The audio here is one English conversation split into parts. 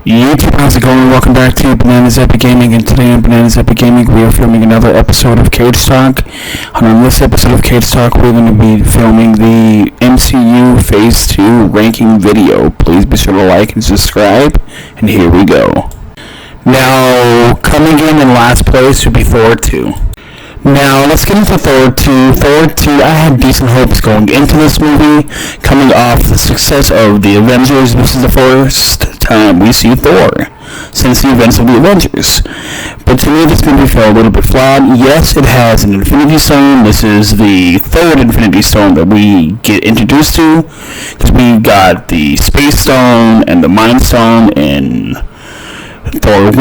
YouTube, how's it going? Welcome back to Bananas Epic Gaming, and today on Bananas Epic Gaming we are filming another episode of CageTalk. And on this episode of CageTalk we're going to be filming the MCU Phase 2 ranking video. Please be sure to like and subscribe, and here we go. Now, coming in last place would be Thor 2. Now, let's get into Thor 2. Thor 2, I had decent hopes going into this movie. Coming off the success of the Avengers, this is the first time we see Thor since the events of the Avengers. But to me, this movie felt a little bit flawed. Yes, it has an Infinity Stone. This is the third Infinity Stone that we get introduced to, because we got the Space Stone and the Mind Stone in Thor 1,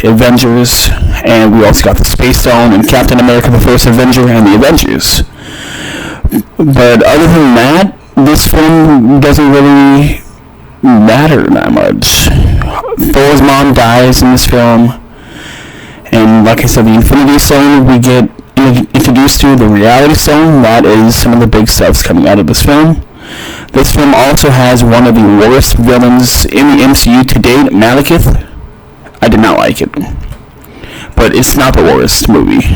Avengers, and we also got the Space Stone in Captain America, the First Avenger, and the Avengers. But other than that, this film doesn't really matter that much. Thor's mom dies in this film, and like I said, the Infinity Stone we get introduced to, the Reality Stone, that is some of the big stuffs coming out of this film. This film also has one of the worst villains in the MCU to date, Malekith. I did not like it, but it's not the worst movie,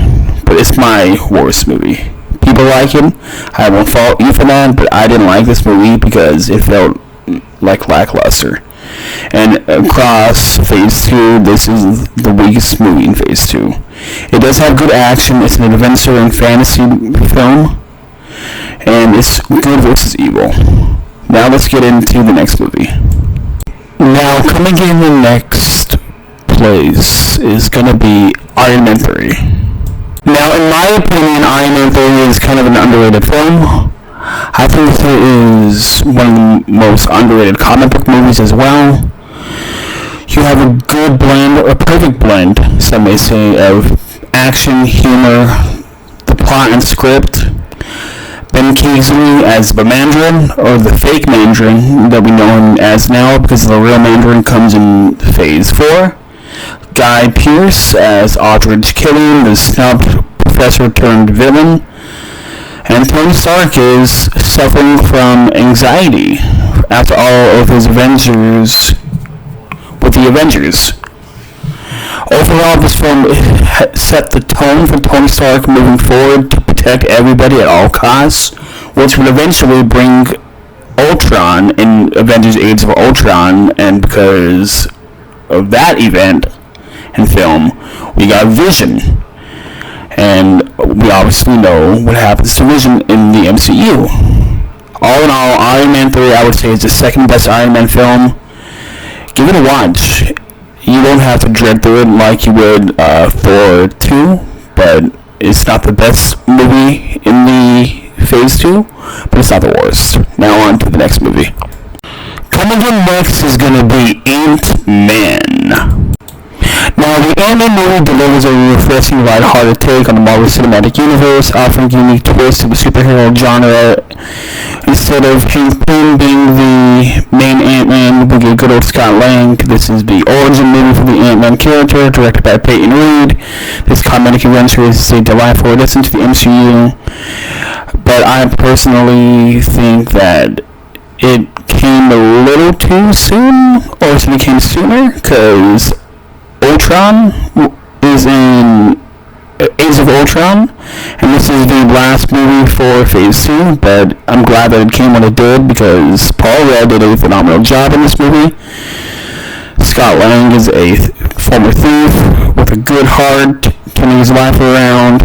but it's my worst movie. People like it, I won't fault you for that, but I didn't like this movie because it felt like lackluster. And across Phase 2, this is the weakest movie in Phase 2. It does have good action, it's an adventure and fantasy film, and it's good versus evil. Now let's get into the next movie. Now, coming in the next place is going to be Iron Man 3. Now, in my opinion, Iron Man 3 is kind of an underrated film. I think it is one of the most underrated comic book movies as well. You have a good blend, a perfect blend, some may say, of action, humor, the plot and script. Ben Kingsley as the Mandarin, or the fake Mandarin that we know him as now, because the real Mandarin comes in Phase 4. Guy Pearce as Aldrich Killian, the snubbed professor turned villain. And Tony Stark is suffering from anxiety after all of his Avengers with the Avengers. Overall, this film set the tone for Tony Stark moving forward to protect everybody at all costs, which would eventually bring Ultron in Avengers Age of Ultron, and because of that event and film, we got Vision, and we obviously know what happens to Vision in the MCU. All in all, Iron Man 3 I would say is the second best Iron Man film. Give it a watch. You won't have to dread through it like you would Thor 2, but it's not the best movie in the Phase 2, but it's not the worst. Now on to the next movie. Coming in next is going to be Ant-Man. Now, the Ant-Man movie delivers a refreshing, light-hearted take on the Marvel Cinematic Universe, offering a unique twist to the superhero genre. Instead of Hank Pym being the main Ant-Man, we get good old Scott Lang. This is the origin movie for the Ant-Man character, directed by Peyton Reed. This comedic adventure is a delightful listen to the MCU, but I personally think that it came a little too soon, or it came sooner, because Ultron is in Age of Ultron, and this is the last movie for Phase 2, but I'm glad that it came when it did, because Paul Rudd did a phenomenal job in this movie. Scott Lang is a former thief with a good heart, turning his life around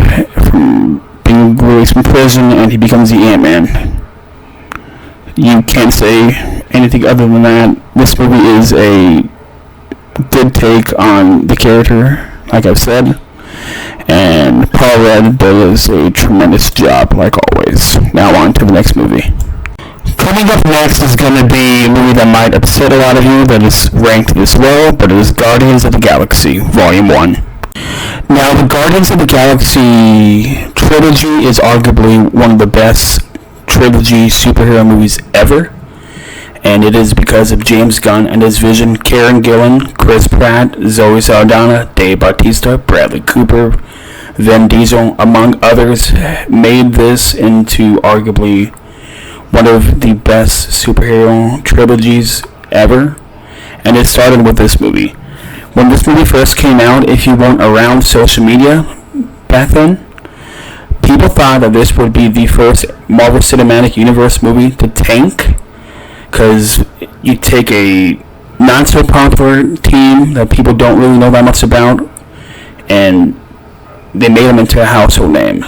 from being released from prison, and he becomes the Ant-Man. You can't say anything other than that. This movie is a good take on the character, like I've said, and Paul Rudd does a tremendous job, like always. Now on to the next movie. Coming up next is going to be a movie that might upset a lot of you, that is ranked this low, but it is Guardians of the Galaxy, Volume 1. Now, the Guardians of the Galaxy trilogy is arguably one of the best trilogy superhero movies ever, and it is because of James Gunn and his vision. Karen Gillan, Chris Pratt, Zoe Saldana, Dave Bautista, Bradley Cooper, Vin Diesel, among others, made this into arguably one of the best superhero trilogies ever, And it started with this movie. When this movie first came out, if you weren't around social media back then, people thought that this would be the first Marvel Cinematic Universe movie to tank, because you take a not so popular team that people don't really know that much about, and they made him into a household name.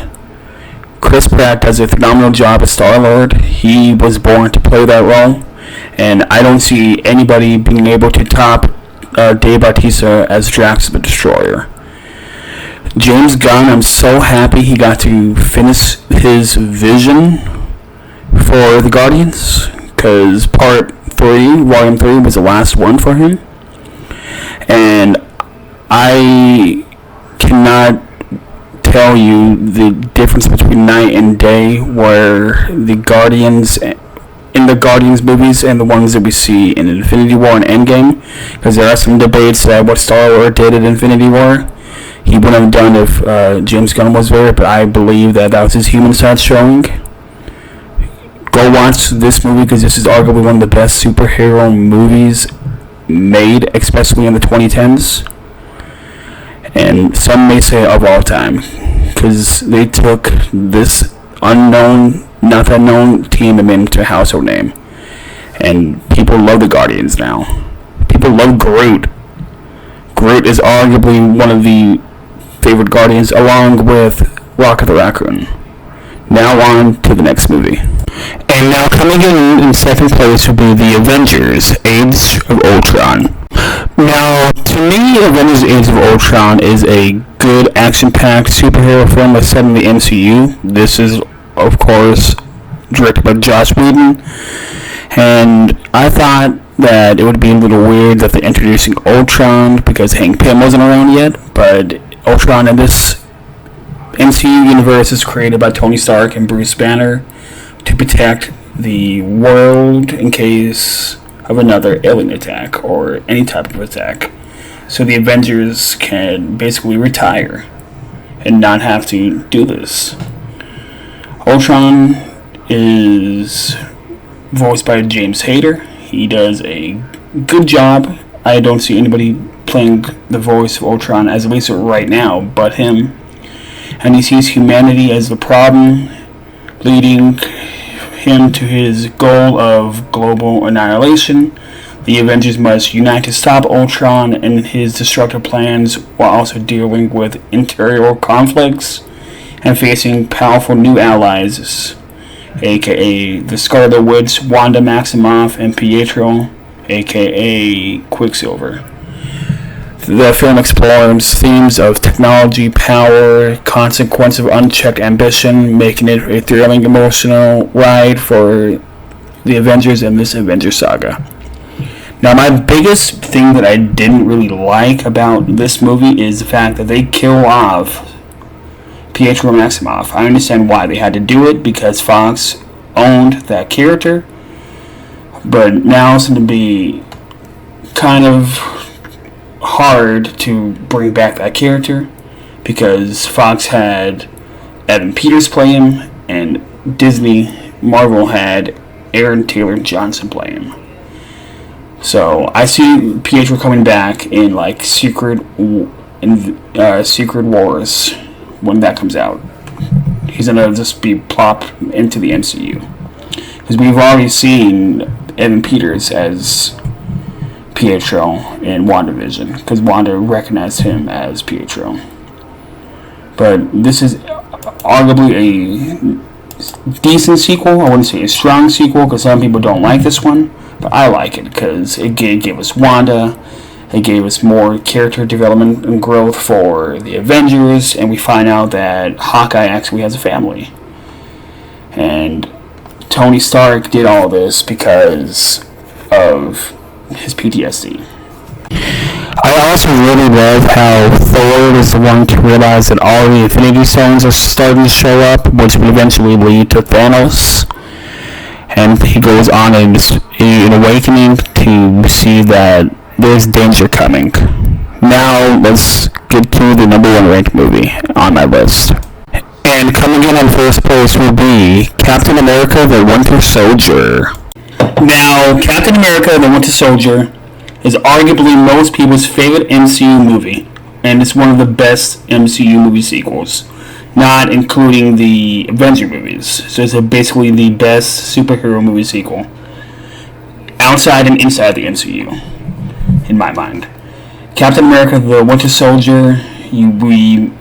Chris Pratt does a phenomenal job as Star-Lord. He was born to play that role, and I don't see anybody being able to top Dave Bautista as Drax the Destroyer. James Gunn, I'm so happy he got to finish his vision for the Guardians, because Volume 3 was the last one for him. And I cannot tell you the difference between night and day where the Guardians in the Guardians movies and the ones that we see in Infinity War and Endgame, because there are some debates that what Star-Lord did in Infinity War he wouldn't have done if James Gunn was there, but I believe that was his human side showing. Go watch this movie, because this is arguably one of the best superhero movies made, especially in the 2010s, and some may say of all time, because they took this unknown, not that known team and made it into a household name, and people love the Guardians now. People love Groot. Groot is arguably one of the favorite Guardians, along with Rocket the Raccoon. Now on to the next movie. And now coming in second place would be The Avengers: Age of Ultron. Now, to me, Avengers: Age of Ultron is a good action-packed superhero film that's set in the MCU. This is, of course, directed by Joss Whedon, and I thought that it would be a little weird that they're introducing Ultron because Hank Pym wasn't around yet, but Ultron in this MCU universe is created by Tony Stark and Bruce Banner to protect the world in case of another alien attack or any type of attack. So the Avengers can basically retire and not have to do this. Ultron is voiced by James Hayter. He does a good job. I don't see anybody playing the voice of Ultron, as at least right now, but him. And he sees humanity as the problem, leading him to his goal of global annihilation. The Avengers must unite to stop Ultron and his destructive plans, while also dealing with interior conflicts and facing powerful new allies, aka the Scarlet Witch, Wanda Maximoff, and Pietro, aka Quicksilver. The film explores themes of technology, power, consequence of unchecked ambition, making it a thrilling, emotional ride for the Avengers in this Avengers saga. Now, my biggest thing that I didn't really like about this movie is the fact that they kill off Pietro Maximoff. I understand why they had to do it, because Fox owned that character, but now it's going to be kind of hard to bring back that character, because Fox had Evan Peters play him and Marvel had Aaron Taylor Johnson play him. So I see Pietro coming back in like Secret Wars when that comes out. He's gonna just be plopped into the MCU, because we've already seen Evan Peters as Pietro in WandaVision, because Wanda recognized him as Pietro. But this is arguably a decent sequel. I wouldn't say a strong sequel, because some people don't like this one, but I like it because it gave us Wanda, it gave us more character development and growth for the Avengers, and we find out that Hawkeye actually has a family. And Tony Stark did all this because of his PTSD. I also really love how Thor is the one to realize that all the Infinity Stones are starting to show up, which will eventually lead to Thanos. And he goes on an awakening to see that there's danger coming. Now let's get to the number one ranked movie on my list. And coming in on first place will be Captain America: The Winter Soldier. Now, Captain America: The Winter Soldier is arguably most people's favorite MCU movie, and it's one of the best MCU movie sequels, not including the Avenger movies. So it's basically the best superhero movie sequel, outside and inside the MCU, in my mind. Captain America: The Winter Soldier. We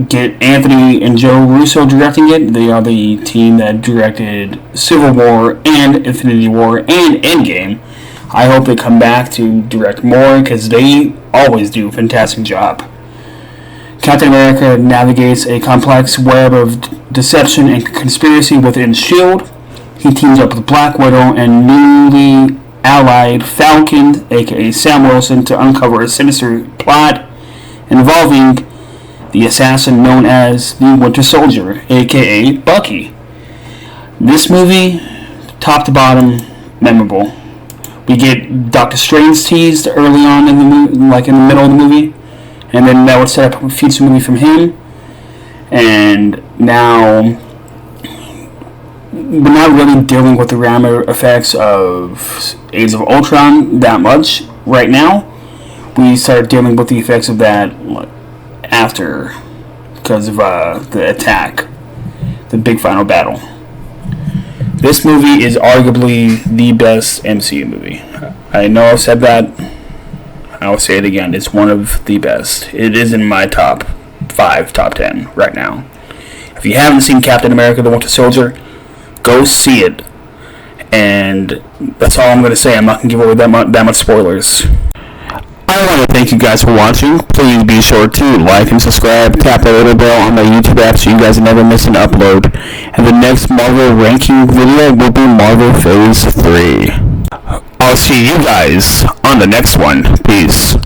get Anthony and Joe Russo directing it. They are the team that directed Civil War and Infinity War and Endgame. I hope they come back to direct more because they always do a fantastic job. Captain America navigates a complex web of deception and conspiracy within S.H.I.E.L.D. He teams up with Black Widow and newly allied Falcon, aka Sam Wilson, to uncover a sinister plot involving the assassin known as the Winter Soldier, aka Bucky. This movie, top to bottom, memorable. We get Doctor Strange teased early on in the movie, like in the middle of the movie, and then that would set up a future movie from him. And now we're not really dealing with the rammer effects of Age of Ultron that much right now. We start dealing with the effects of that after, because of the attack, the big final battle. This movie is arguably the best MCU movie. I know I've said that. I'll say it again. It's one of the best. It is in my top 5, top 10 right now. If you haven't seen Captain America: The Winter Soldier, go see it. And that's all I'm going to say. I'm not going to give away that much spoilers. I want to thank you guys for watching. Please be sure to like and subscribe. Tap the little bell on the YouTube app so you guys never miss an upload. And the next Marvel ranking video will be Marvel Phase 3. I'll see you guys on the next one. Peace.